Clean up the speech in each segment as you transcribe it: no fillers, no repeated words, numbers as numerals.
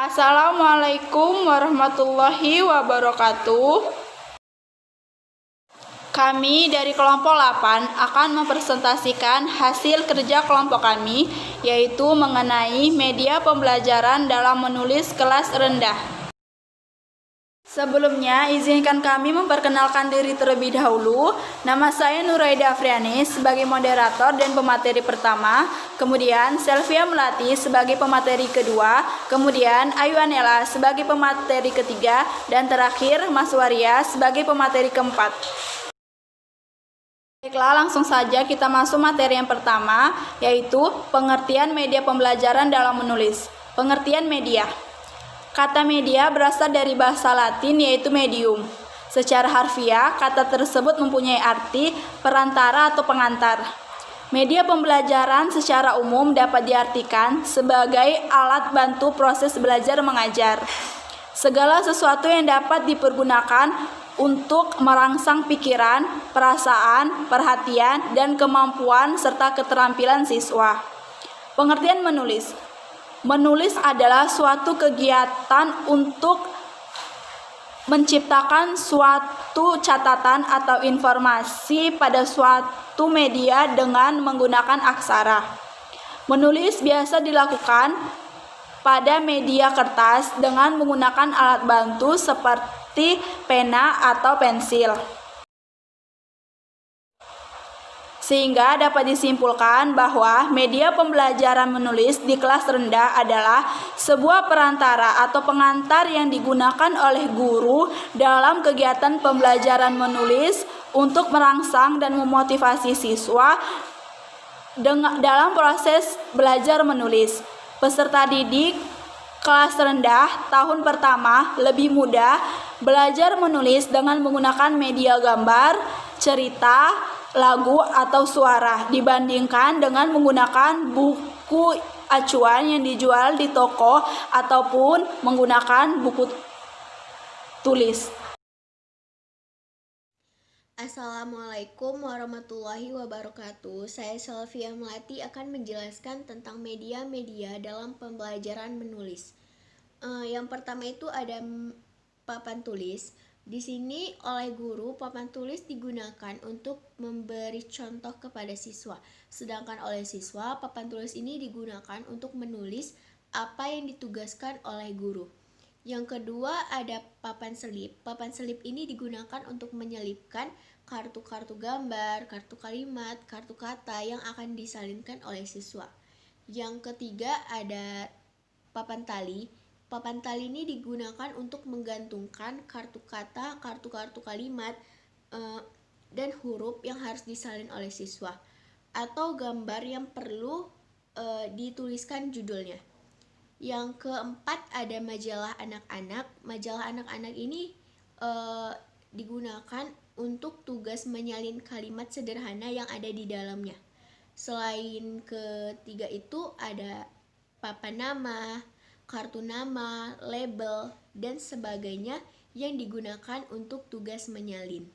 Assalamualaikum warahmatullahi wabarakatuh. Kami dari kelompok 8 akan mempresentasikan hasil kerja kelompok kami, yaitu mengenai media pembelajaran dalam menulis kelas rendah. Sebelumnya, izinkan kami memperkenalkan diri terlebih dahulu. Nama saya Nuraida Afriani sebagai moderator dan pemateri pertama, kemudian Selvia Melati sebagai pemateri kedua, kemudian Ayu Anela sebagai pemateri ketiga, dan terakhir Mas Waria sebagai pemateri keempat. Baiklah, langsung saja kita masuk materi yang pertama, yaitu pengertian media pembelajaran dalam menulis. Pengertian media. Kata media berasal dari bahasa Latin yaitu medium. Secara harfiah, kata tersebut mempunyai arti perantara atau pengantar. Media pembelajaran secara umum dapat diartikan sebagai alat bantu proses belajar mengajar. Segala sesuatu yang dapat dipergunakan untuk merangsang pikiran, perasaan, perhatian, dan kemampuan serta keterampilan siswa. Pengertian menulis. Menulis adalah suatu kegiatan untuk menciptakan suatu catatan atau informasi pada suatu media dengan menggunakan aksara. Menulis biasa dilakukan pada media kertas dengan menggunakan alat bantu seperti pena atau pensil. Sehingga dapat disimpulkan bahwa media pembelajaran menulis di kelas rendah adalah sebuah perantara atau pengantar yang digunakan oleh guru dalam kegiatan pembelajaran menulis untuk merangsang dan memotivasi siswa dalam proses belajar menulis. Peserta didik kelas rendah tahun pertama lebih mudah belajar menulis dengan menggunakan media gambar, cerita, lagu atau suara dibandingkan dengan menggunakan buku acuan yang dijual di toko ataupun menggunakan buku tulis. Assalamualaikum warahmatullahi wabarakatuh. Saya Selvia Melati akan menjelaskan tentang media-media dalam pembelajaran menulis. Yang pertama itu ada papan tulis. Di sini oleh guru, papan tulis digunakan untuk memberi contoh kepada siswa. Sedangkan oleh siswa, papan tulis ini digunakan untuk menulis apa yang ditugaskan oleh guru. Yang kedua ada papan selip. Papan selip ini digunakan untuk menyelipkan kartu-kartu gambar, kartu kalimat, kartu kata yang akan disalinkan oleh siswa. Yang ketiga ada papan tali. Papan tali ini digunakan untuk menggantungkan kartu kata, kartu-kartu kalimat, dan huruf yang harus disalin oleh siswa, atau gambar yang perlu dituliskan judulnya. Yang keempat ada majalah anak-anak. Majalah anak-anak ini digunakan untuk tugas menyalin kalimat sederhana yang ada di dalamnya. Selain ketiga itu ada papan nama, kartu nama, label, dan sebagainya yang digunakan untuk tugas menyalin.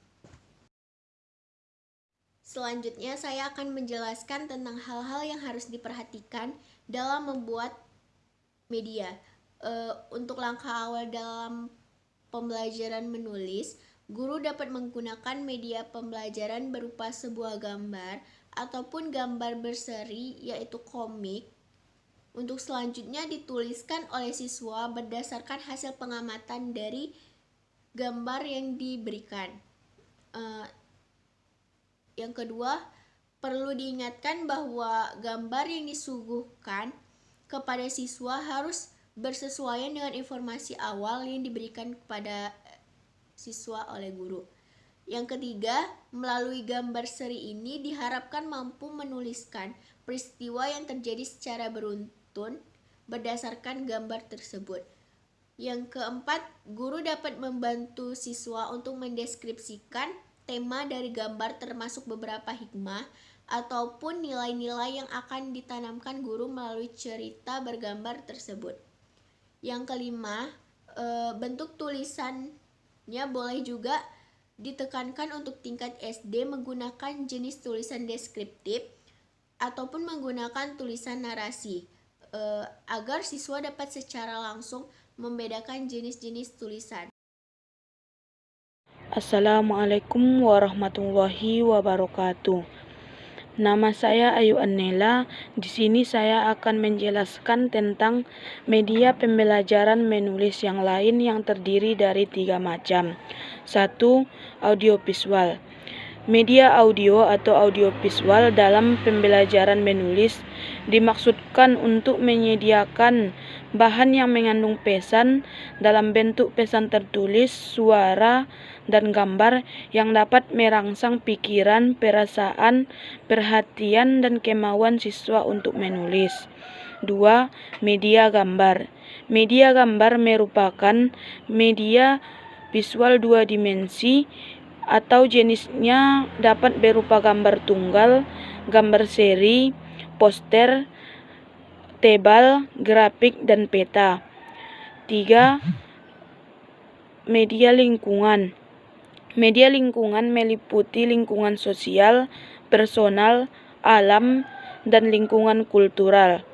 Selanjutnya saya akan menjelaskan tentang hal-hal yang harus diperhatikan dalam membuat media. Untuk langkah awal dalam pembelajaran menulis, guru dapat menggunakan media pembelajaran berupa sebuah gambar ataupun gambar berseri yaitu komik. Untuk selanjutnya dituliskan oleh siswa berdasarkan hasil pengamatan dari gambar yang diberikan. Yang kedua, perlu diingatkan bahwa gambar yang disuguhkan kepada siswa harus bersesuaian dengan informasi awal yang diberikan kepada siswa oleh guru. Yang ketiga, melalui gambar seri ini diharapkan mampu menuliskan peristiwa yang terjadi secara beruntun berdasarkan gambar tersebut. Yang keempat, guru dapat membantu siswa untuk mendeskripsikan tema dari gambar termasuk beberapa hikmah ataupun nilai-nilai yang akan ditanamkan guru melalui cerita bergambar tersebut. Yang kelima, bentuk tulisannya boleh juga ditekankan untuk tingkat SD menggunakan jenis tulisan deskriptif ataupun menggunakan tulisan narasi. agar siswa dapat secara langsung membedakan jenis-jenis tulisan. Assalamualaikum warahmatullahi wabarakatuh. Nama saya Ayu Annela. Di sini saya akan menjelaskan tentang media pembelajaran menulis yang lain yang terdiri dari 3 macam. 1. Audiovisual. Media audio atau audiovisual dalam pembelajaran menulis dimaksudkan untuk menyediakan bahan yang mengandung pesan dalam bentuk pesan tertulis, suara, dan gambar yang dapat merangsang pikiran, perasaan, perhatian, dan kemauan siswa untuk menulis. 2. Media gambar. Media gambar merupakan media visual 2 dimensi atau jenisnya dapat berupa gambar tunggal, gambar seri, poster, tebal, grafik, dan peta. 3. Media lingkungan. Media lingkungan meliputi lingkungan sosial, personal, alam, dan lingkungan kultural.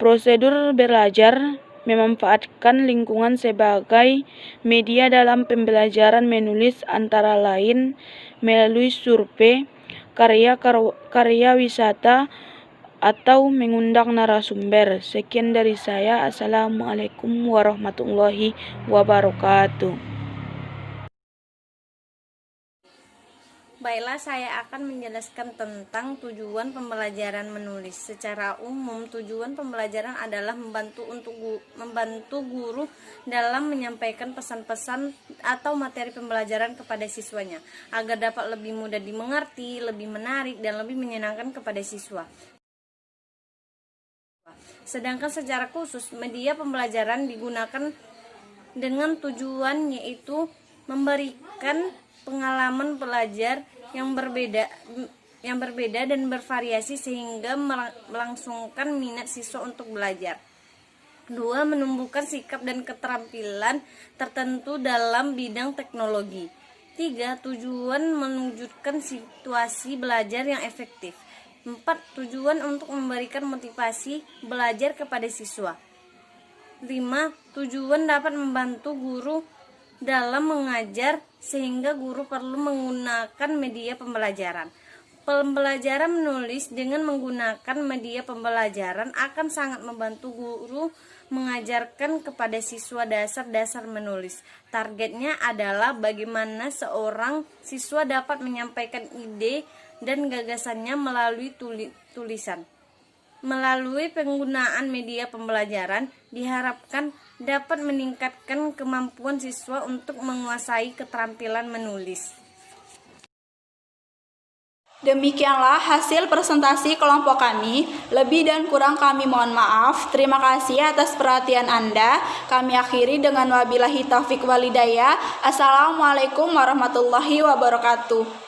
Prosedur belajar memanfaatkan lingkungan sebagai media dalam pembelajaran menulis antara lain melalui survei, karya wisata, atau mengundang narasumber. Sekian dari saya. Assalamualaikum warahmatullahi wabarakatuh. Baiklah, saya akan menjelaskan tentang tujuan pembelajaran menulis. Secara umum, tujuan pembelajaran adalah membantu guru dalam menyampaikan pesan-pesan atau materi pembelajaran kepada siswanya, agar dapat lebih mudah dimengerti, lebih menarik, dan lebih menyenangkan kepada siswa. Sedangkan secara khusus, media pembelajaran digunakan dengan tujuan yaitu memberikan pengalaman belajar yang berbeda dan bervariasi sehingga melangsungkan minat siswa untuk belajar. 2. Menumbuhkan sikap dan keterampilan tertentu dalam bidang teknologi. 3. Tujuan mewujudkan situasi belajar yang efektif. 4. Tujuan untuk memberikan motivasi belajar kepada siswa. 5. Tujuan dapat membantu guru dalam mengajar sehingga guru perlu menggunakan media pembelajaran. Pembelajaran menulis dengan menggunakan media pembelajaran akan sangat membantu guru mengajarkan kepada siswa dasar-dasar menulis. Targetnya adalah bagaimana seorang siswa dapat menyampaikan ide dan gagasannya melalui tulisan. Melalui penggunaan media pembelajaran diharapkan dapat meningkatkan kemampuan siswa untuk menguasai keterampilan menulis. Demikianlah hasil presentasi kelompok kami. Lebih dan kurang kami mohon maaf. Terima kasih atas perhatian Anda. Kami akhiri dengan wabillahi taufik walhidayah. Assalamualaikum warahmatullahi wabarakatuh.